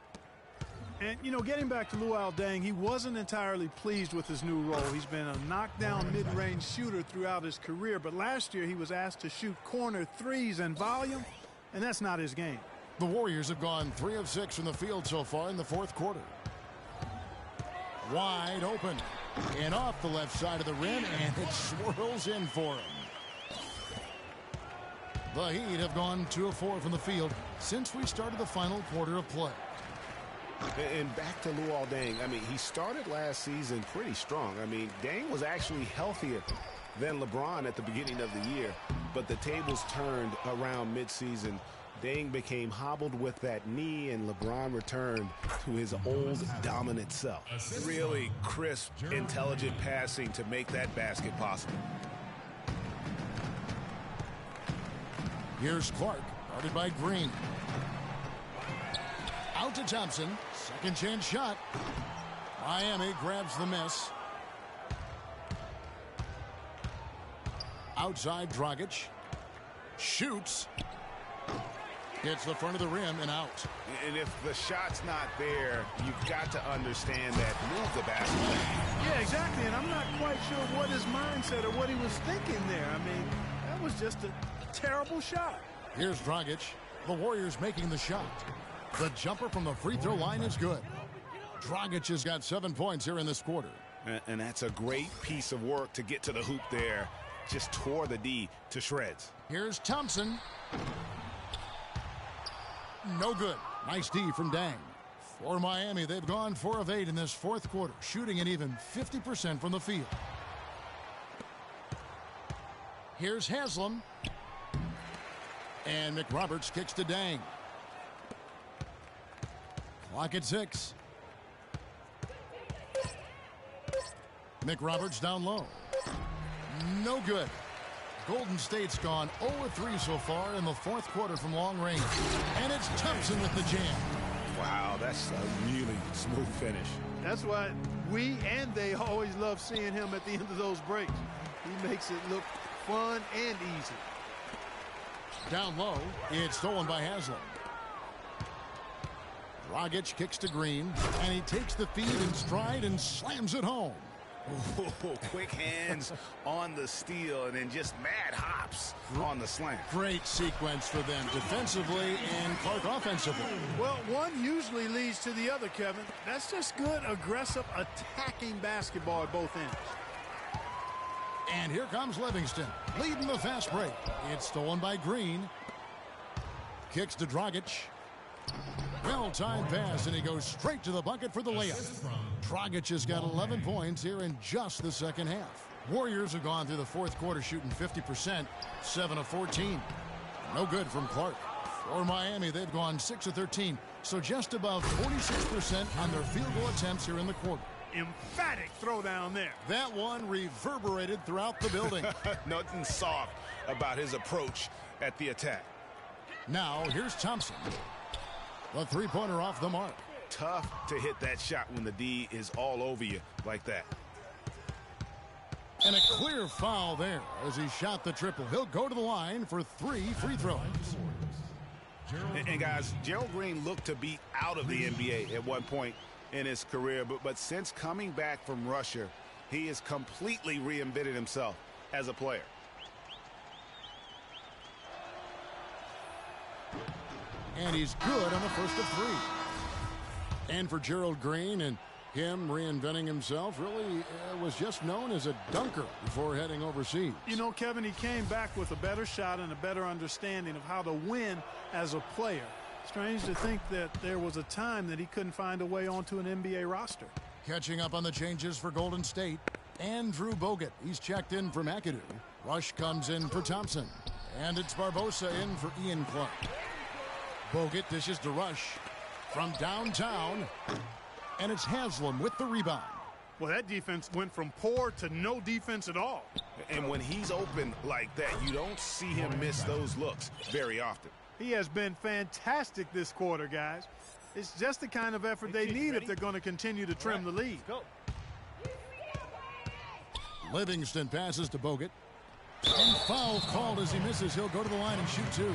And, you know, getting back to Luol Deng, he wasn't entirely pleased with his new role. He's been a knockdown mid-range shooter throughout his career, but last year he was asked to shoot corner threes and volume, and that's not his game. The Warriors have gone 3 of 6 from the field so far in the fourth quarter. Wide open and off the left side of the rim, and it swirls in for him. The Heat have gone 2 of 4 from the field since we started the final quarter of play. And back to Luol Deng. I mean, he started last season pretty strong. I mean, Deng was actually healthier than LeBron at the beginning of the year, but the tables turned around midseason. Deng became hobbled with that knee, and LeBron returned to his old dominant self. Really crisp, intelligent passing to make that basket possible. Here's Clark, guarded by Green. Out to Thompson. Second chance shot. Miami grabs the miss. Outside Dragic. Shoots. Hits the front of the rim and out. And if the shot's not there, you've got to understand that. Move the basket. Yeah, exactly. And I'm not quite sure what his mindset or what he was thinking there. I mean, that was just a terrible shot. Here's Dragic. The Warriors making the shot. The jumper from the free throw line is good. Dragic has got 7 points here in this quarter. And that's a great piece of work to get to the hoop there. Just tore the D to shreds. Here's Thompson. No good. Nice D from Deng. For Miami, they've gone 4 of 8 in this fourth quarter, shooting an even 50% from the field. Here's Haslam. And McRoberts kicks to Deng. Clock at 6. McRoberts down low. No good. Golden State's gone 0-3 so far in the fourth quarter from long range. And it's Thompson with the jam. Wow, that's a really smooth finish. That's why we and they always love seeing him at the end of those breaks. He makes it look fun and easy. Down low, it's stolen by Haslam. Dragic kicks to Green, and he takes the feed in stride and slams it home. Oh, quick hands on the steal and then just mad hops on the slant. Great sequence for them defensively and Clark offensively. Well, one usually leads to the other, Kevin. That's just good, aggressive, attacking basketball at both ends. And here comes Livingston, leading the fast break. It's stolen by Green. Kicks to Dragic. Well-timed pass, and he goes straight to the bucket for the layup. Dragic has got 11 points here in just the second half. Warriors have gone through the fourth quarter shooting 50%, 7 of 14. No good from Clark. For Miami, they've gone 6 of 13, so just above 46% on their field goal attempts here in the quarter. Emphatic throwdown there. That one reverberated throughout the building. Nothing soft about his approach at the attack. Now, here's Thompson. The three-pointer off the mark. Tough to hit that shot when the D is all over you like that. And a clear foul there as he shot the triple. He'll go to the line for 3 free throws. And guys, Gerald Green looked to be out of the NBA at one point in his career, but since coming back from Russia, he has completely reinvented himself as a player. And he's good on the first of 3. And for Gerald Green and him reinventing himself, really was just known as a dunker before heading overseas. You know, Kevin, he came back with a better shot and a better understanding of how to win as a player. Strange to think that there was a time that he couldn't find a way onto an NBA roster. Catching up on the changes for Golden State, Andrew Bogut. He's checked in for McAdoo. Rush comes in for Thompson. And it's Barbosa in for Ian Clark. Bogut dishes to Rush from downtown, and it's Haslam with the rebound. Well, that defense went from poor to no defense at all. And when he's open like that, you don't see him miss those looks very often. He has been fantastic this quarter, guys. It's just the kind of effort they need if they're going to continue to trim the lead. Livingston passes to Bogut. And foul called as he misses. He'll go to the line and shoot 2.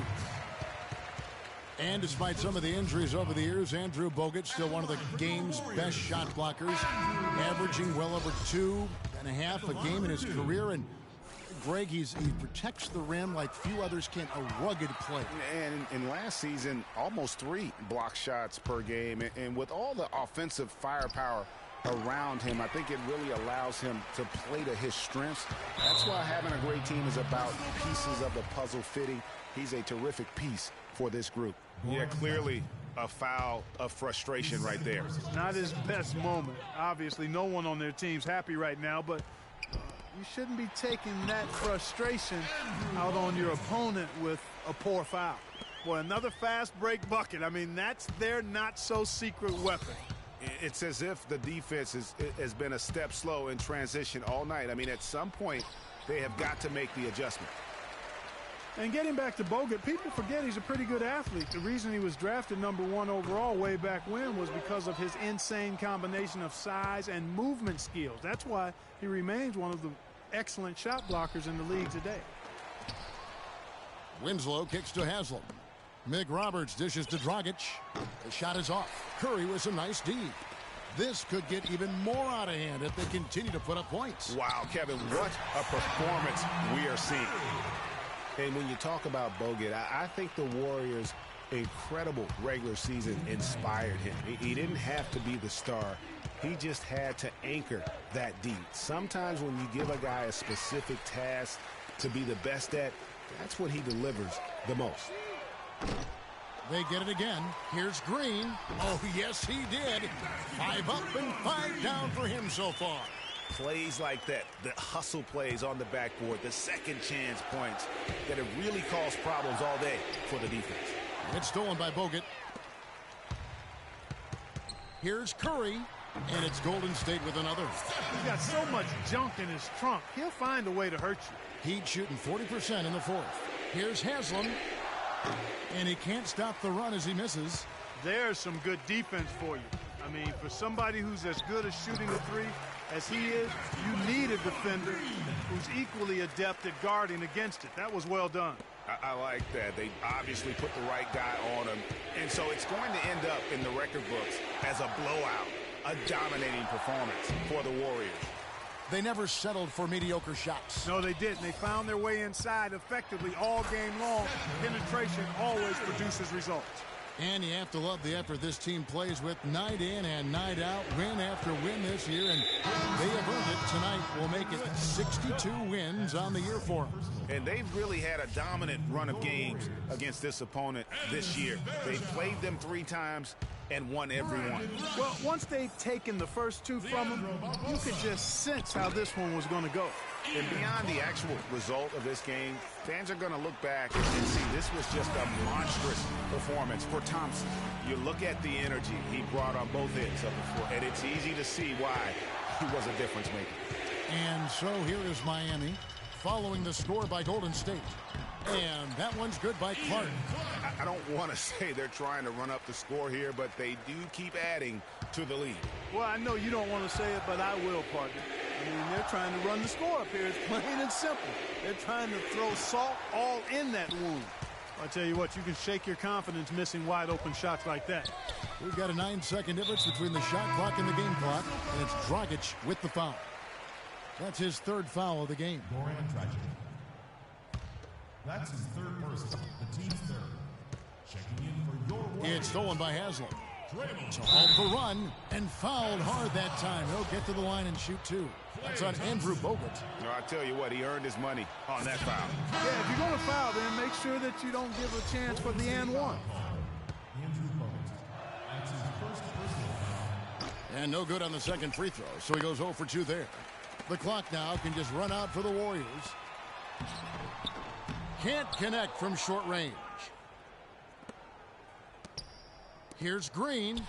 And despite some of the injuries over the years, Andrew Bogut still one of the game's best shot blockers, averaging well over 2.5 a game in his career. And Greg, he protects the rim like few others can. A rugged play. And in last season, almost 3 block shots per game. And with all the offensive firepower around him, I think it really allows him to play to his strengths. That's why having a great team is about pieces of the puzzle fitting. He's a terrific piece for this group. Yeah, clearly a foul of frustration right there. Not his best moment. Obviously, no one on their team's happy right now, but you shouldn't be taking that frustration out on your opponent with a poor foul. Boy, another fast break bucket. I mean, that's their not-so-secret weapon. It's as if the defense has been a step slow in transition all night. I mean, at some point, they have got to make the adjustment. And getting back to Bogut, people forget he's a pretty good athlete. The reason he was drafted #1 overall way back when was because of his insane combination of size and movement skills. That's why he remains one of the excellent shot blockers in the league today. Winslow kicks to Haslam. Mick Roberts dishes to Dragic. The shot is off. Curry with some nice D. This could get even more out of hand if they continue to put up points. Wow, Kevin, what a performance we are seeing. And when you talk about Bogut, I think the Warriors' incredible regular season inspired him. He didn't have to be the star. He just had to anchor that D. Sometimes when you give a guy a specific task to be the best at, that's what he delivers the most. They get it again. Here's Green. Oh, yes, he did. 5 up and 5 down for him so far. Plays like that, the hustle plays on the backboard, the second chance points that have really caused problems all day for the defense. It's stolen by Bogut. Here's Curry, and it's Golden State with another. He's got so much junk in his trunk. He'll find a way to hurt you. Heat shooting 40% in the fourth. Here's Haslam, and he can't stop the run as he misses. There's some good defense for you. I mean, for somebody who's as good at shooting the three as he is, you need a defender who's equally adept at guarding against it. That was well done. I like that. They obviously put the right guy on him. And so it's going to end up in the record books as a blowout, a dominating performance for the Warriors. They never settled for mediocre shots. No, they didn't. They found their way inside effectively all game long. Penetration always produces results. And you have to love the effort this team plays with night in and night out, win after win this year, and they have earned it. Tonight will make it 62 wins on the year for them. And they've really had a dominant run of games against this opponent this year. They've played them 3 times and won every one. Well, once they've taken the first 2 from them, you could just sense how this one was going to go. And beyond the actual result of this game, fans are going to look back and see this was just a monstrous performance for Thompson. You look at the energy he brought on both ends of the floor, and it's easy to see why he was a difference maker. And so here is Miami following the score by Golden State. And that one's good by Clark. I don't want to say they're trying to run up the score here, but they do keep adding to the lead. Well, I know you don't want to say it, but I will, partner. I mean, they're trying to run the score up here. It's plain and simple. They're trying to throw salt all in that wound. I tell you what, you can shake your confidence missing wide open shots like that. We've got a 9-second difference between the shot clock and the game clock, and it's Dragic with the foul. That's his 3rd foul of the game. Goran Dragic. That's his 3rd personal, the team's 3rd. Checking in for your Warriors. It's stolen by Haslam. To halt the run and fouled hard that time. He'll get to the line and shoot 2. That's on Andrew Bogut. No, I tell you what, he earned his money on that foul. Yeah, if you're going to foul, then make sure that you don't give a chance for the and one. Andrew Bogut. That's his 1st personal foul. And no good on the 2nd free throw, so he goes 0 for 2 there. The clock now can just run out for the Warriors. Can't connect from short range. Here's Green.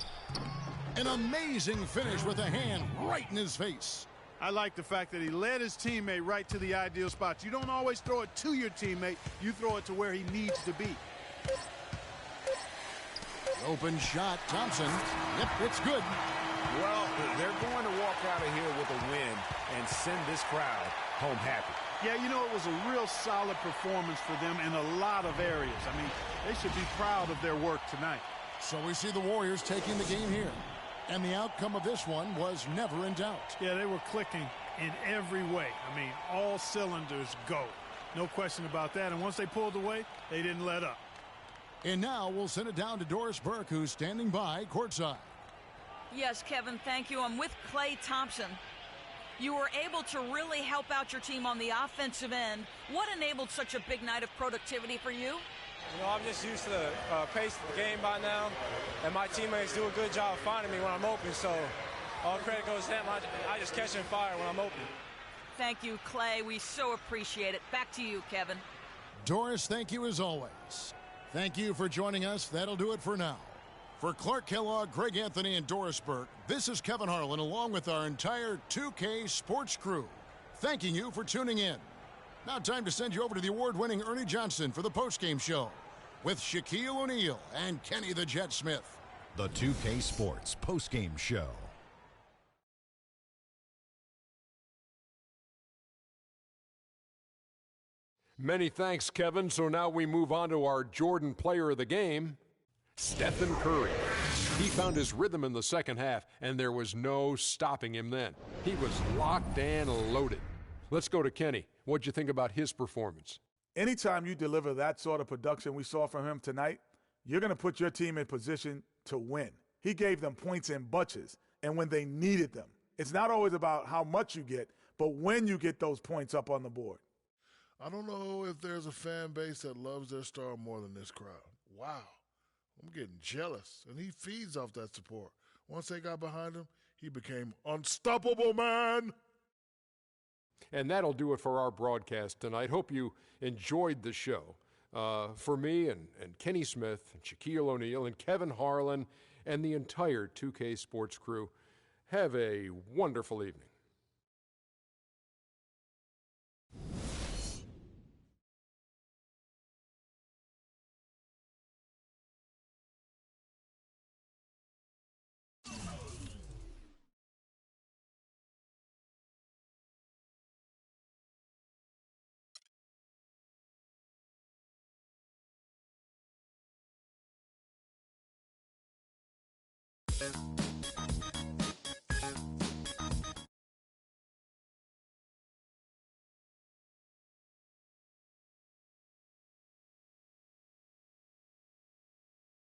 An amazing finish with a hand right in his face. I like the fact that he led his teammate right to the ideal spot. You don't always throw it to your teammate. You throw it to where he needs to be. Open shot, Thompson. Yep, it's good. Well, they're going to walk out of here with a win and send this crowd home happy. Yeah, you know, it was a real solid performance for them in a lot of areas. I mean, they should be proud of their work tonight. So we see the Warriors taking the game here. And the outcome of this one was never in doubt. Yeah, they were clicking in every way. I mean, all cylinders go. No question about that. And once they pulled away, they didn't let up. And now we'll send it down to Doris Burke, who's standing by courtside. Yes, Kevin, thank you. I'm with Klay Thompson. You were able to really help out your team on the offensive end. What enabled such a big night of productivity for you? You know, I'm just used to the pace of the game by now, and my teammates do a good job finding me when I'm open, so all credit goes to them. I just catch and fire when I'm open. Thank you, Klay. We so appreciate it. Back to you, Kevin. Doris, thank you as always. Thank you for joining us. That'll do it for now. For Clark Kellogg, Greg Anthony, and Doris Burke, this is Kevin Harlan along with our entire 2K Sports crew, thanking you for tuning in. Now time to send you over to the award-winning Ernie Johnson for the postgame show with Shaquille O'Neal and Kenny the Jet Smith. The 2K Sports postgame show. Many thanks, Kevin. So now we move on to our Jordan player of the game, Stephen Curry. He found his rhythm in the second half, and there was no stopping him then. He was locked and loaded. Let's go to Kenny. What'd you think about his performance? Anytime you deliver that sort of production we saw from him tonight, you're going to put your team in position to win. He gave them points in bunches, and when they needed them. It's not always about how much you get, but when you get those points up on the board. I don't know if there's a fan base that loves their star more than this crowd. Wow. I'm getting jealous, and he feeds off that support. Once they got behind him, he became unstoppable, man. And that'll do it for our broadcast tonight. Hope you enjoyed the show. For me and Kenny Smith, and Shaquille O'Neal, and Kevin Harlan, and the entire 2K Sports crew, have a wonderful evening.